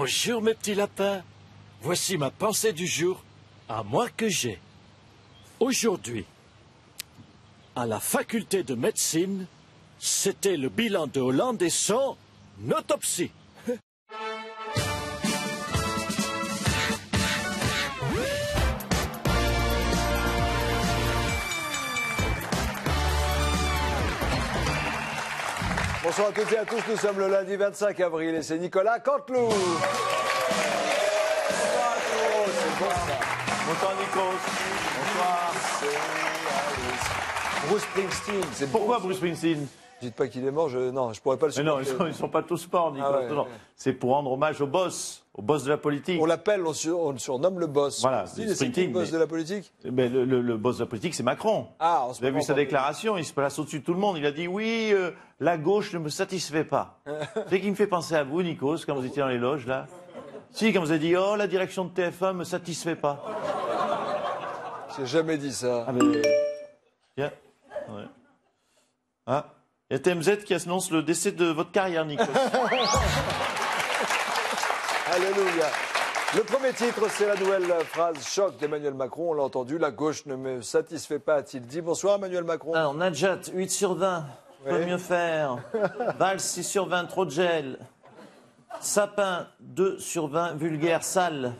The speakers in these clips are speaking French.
Bonjour mes petits lapins. Voici ma pensée du jour, à moi que j'ai. Aujourd'hui, à la faculté de médecine, c'était le bilan de Hollande et son autopsie. Bonsoir à toutes et à tous, nous sommes le lundi 25 avril et c'est Nicolas Canteloup. Bonsoir à tous, c'est bon ça. Bonsoir Nikos. Bonsoir. Bruce Springsteen. Pourquoi Bruce Springsteen? Dites pas qu'il est mort, non, je pourrais pas le Mais non, supporter. ils sont pas tous morts, Nikos. Ah ouais, Non. ouais. C'est pour rendre hommage au boss de la politique. On l'appelle, on le surnomme le boss. Voilà, C'est qui le boss de la politique? Mais le boss de la politique, c'est Macron. Ah, en ce Vous avez moment, vu sa pas- déclaration, il se place au-dessus de tout le monde. Il a dit oui, la gauche ne me satisfait pas. C'est qui me fait penser à vous, Nikos, quand vous étiez dans les loges, là. Si, quand vous avez dit oh, la direction de TF1 me satisfait pas. J'ai jamais dit ça. Ah, mais. Tiens. Ouais. Ah. Il y a TMZ qui annonce le décès de votre carrière, Nikos. Alléluia. Le premier titre, c'est la nouvelle phrase choc d'Emmanuel Macron. On l'a entendu, la gauche ne me satisfait pas, a-t-il dit. Bonsoir Emmanuel Macron. Alors, Najat, 8 sur 20. Peut Ouais. mieux faire. Valls, 6 sur 20, trop de gel. Sapin, 2 sur 20, vulgaire, sale.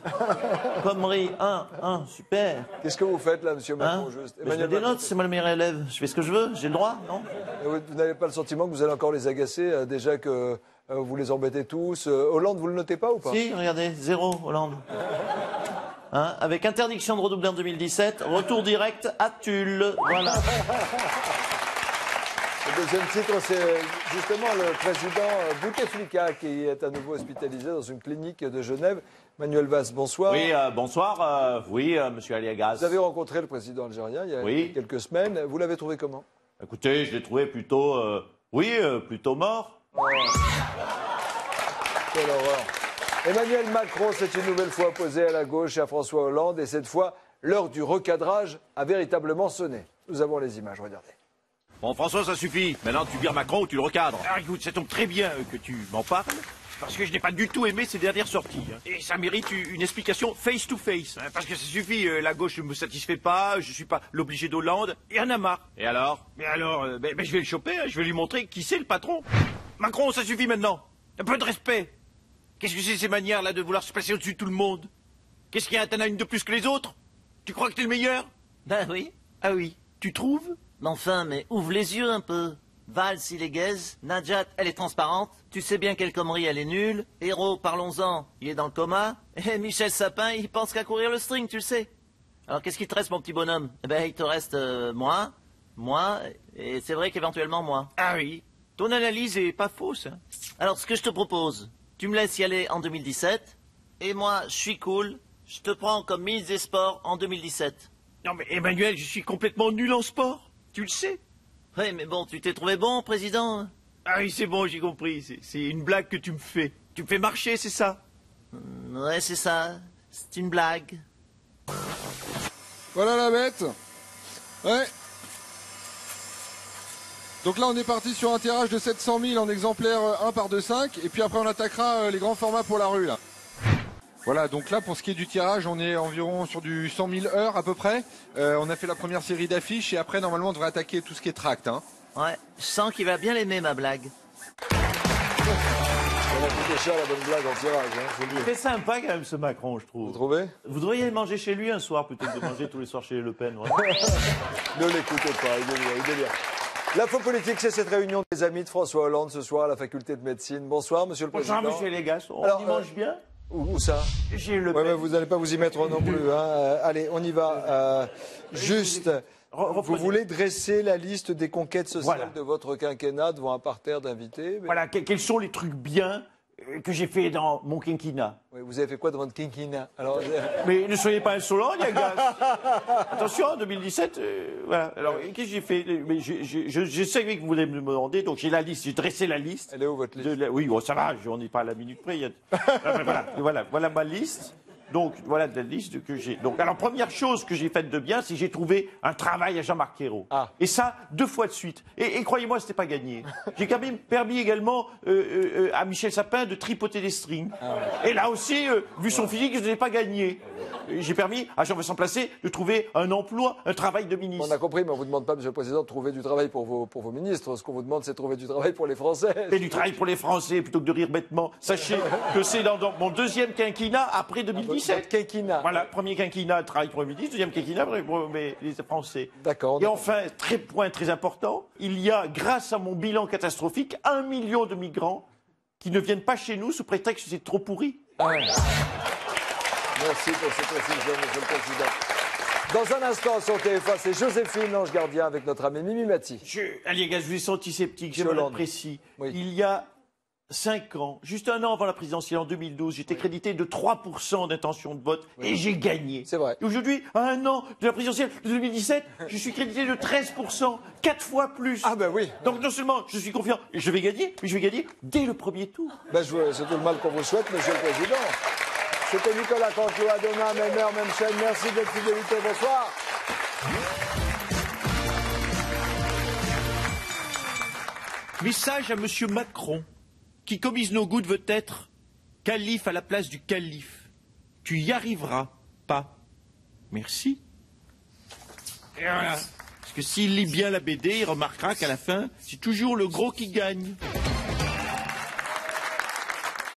Commerie, 1, super. Qu'est-ce que vous faites là, monsieur Macron, Hein juste Mais je mets des Macron, notes, c'est moi le meilleur élève. Je fais ce que je veux, j'ai le droit, non? vous n'avez pas le sentiment que vous allez encore les agacer, déjà que vous les embêtez tous Hollande, vous le notez pas ou pas? Si, regardez, 0, Hollande. Hein, avec interdiction de redoubler en 2017, retour direct à Tulle. Voilà. Le deuxième titre, c'est justement le président Bouteflika qui est à nouveau hospitalisé dans une clinique de Genève. Manuel Valls, bonsoir. Oui, bonsoir. Monsieur Aliagas. Vous avez rencontré le président algérien il y a Oui. quelques semaines. Vous l'avez trouvé comment? Écoutez, je l'ai trouvé plutôt, plutôt mort. Quelle horreur. Emmanuel Macron s'est une nouvelle fois opposé à la gauche et à François Hollande. Et cette fois, l'heure du recadrage a véritablement sonné. Nous avons les images, regardez. Bon, François, ça suffit. Maintenant, tu vires Macron ou tu le recadres. Ah, écoute, ça tombe très bien que tu m'en parles, parce que je n'ai pas du tout aimé ces dernières sorties. Hein. Et ça mérite une explication face-to-face. Hein, parce que ça suffit, la gauche ne me satisfait pas, je suis pas l'obligé d'Hollande, et en a marre. Et alors? Mais alors, je vais le choper, hein, je vais lui montrer qui c'est le patron. Macron, ça suffit maintenant. Un peu de respect. Qu'est-ce que c'est ces manières-là de vouloir se placer au-dessus de tout le monde? Qu'est-ce qu'il y a, t'en as une de plus que les autres? Tu crois que t'es le meilleur? Ben oui. Ah oui, tu trouves? Mais enfin, mais ouvre les yeux un peu. Valls, il est gaze. Najat, elle est transparente. Tu sais bien quelle connerie, elle est nulle. Héros, parlons-en, il est dans le coma. Et Michel Sapin, il pense qu'à courir le string, tu le sais. Alors qu'est-ce qu'il te reste, mon petit bonhomme? Eh ben, il te reste moi, et c'est vrai qu'éventuellement moi. Ah oui, ton analyse est pas fausse. Hein. Alors ce que je te propose, tu me laisses y aller en 2017, et moi, je suis cool, je te prends comme ministre des Sports en 2017. Non mais Emmanuel, je suis complètement nul en sport. Tu le sais? Oui, mais bon, tu t'es trouvé bon, président? Ah oui, c'est bon, j'ai compris. C'est une blague que tu me fais. Tu me fais marcher, c'est ça? Ouais, c'est ça. C'est une blague. Voilà la bête. Ouais. Donc là, on est parti sur un tirage de 700 000 en exemplaires 1 par 2,5. Et puis après, on attaquera les grands formats pour la rue, là. Voilà, donc là, pour ce qui est du tirage, on est environ sur du 100 000 heures à peu près. On a fait la première série d'affiches et après, normalement, on devrait attaquer tout ce qui est tract. Hein. Ouais, je sens qu'il va bien l'aimer, ma blague. Ça va coûter cher la bonne blague en tirage, hein, faut le dire. C'est sympa quand même ce Macron, je Vous trouve. trouvez? Vous devriez aller manger chez lui un soir plutôt que de manger tous les soirs chez les Le Pen. Vraiment. Ne l'écoutez pas, il est bien, il est bien. L'info politique, c'est cette réunion des amis de François Hollande ce soir à la faculté de médecine. Bonsoir, monsieur le Bonsoir, président. monsieur Légas. On Alors, y mange bien? Où ça? Chez Le Ouais, Pen. mais vous n'allez pas vous y mettre non plus. Hein. Allez, on y va. Juste, vous voulez dresser la liste des conquêtes sociales Voilà. de votre quinquennat devant un parterre d'invités? Mais- Voilà, quels sont les trucs bien que j'ai fait dans mon quinquennat? Oui, vous avez fait quoi dans votre quinquennat? Alors, Mais ne soyez pas insolent, Légas. Attention, en 2017, voilà. Alors, qu'est-ce que j'ai fait? Mais je savais que vous voulez me demander, donc j'ai la liste, j'ai dressé la liste. elle est où votre liste? Oui, bon, ça va, on n'est pas à la minute près. Voilà ma liste. Donc, voilà la liste que j'ai. Donc, alors, première chose que j'ai faite de bien, c'est que j'ai trouvé un travail à Jean-Marc Ayrault. Ah. Et ça, 2 fois de suite. Et croyez-moi, c'était pas gagné. J'ai quand même permis également à Michel Sapin de tripoter des strings. Et là aussi, vu son physique, je n'ai pas gagné. J'ai permis à Jean-Vincent Placé de trouver un emploi, un travail de ministre. On a compris, mais on ne vous demande pas, Monsieur le Président, de trouver du travail pour vos ministres. Ce qu'on vous demande, c'est de trouver du travail pour les Français. Et du travail pour les Français, plutôt que de rire bêtement. Sachez que c'est dans mon 2e quinquennat après 2017. Votre quinquennat. Voilà, premier quinquennat, travail pour les ministres, 2e quinquennat pour les Français. D'accord. Et enfin, point très important, il y a, grâce à mon bilan catastrophique, 1 million de migrants qui ne viennent pas chez nous sous prétexte que c'est trop pourri. Ah ouais. Merci pour ces précisions, Monsieur le Président. Dans un instant, sur TF1, c'est Joséphine, l'ange gardien, avec notre ami Mimi Mati. Allez, gars, je vous ai senti sceptique, j'aimerais être précis. Oui. Il y a 5 ans, juste un an avant la présidentielle en 2012, j'étais crédité de 3% d'intention de vote et j'ai gagné. C'est vrai. Et aujourd'hui, à un an de la présidentielle de 2017, je suis crédité de 13%, 4 fois plus. Ah ben oui. Donc non seulement je suis confiant, je vais gagner, mais je vais gagner dès le premier tour. Ben, c'est tout le mal qu'on vous souhaite, Monsieur le Président. C'était Nicolas Canteloup, à demain, même heure, même chaîne. Merci de votre fidélité. Bonsoir. Message à Monsieur Macron, qui, comme is no good, veut être calife à la place du calife. Tu y arriveras pas. Merci. Et voilà. Parce que s'il lit bien la BD, il remarquera qu'à la fin, c'est toujours le gros qui gagne.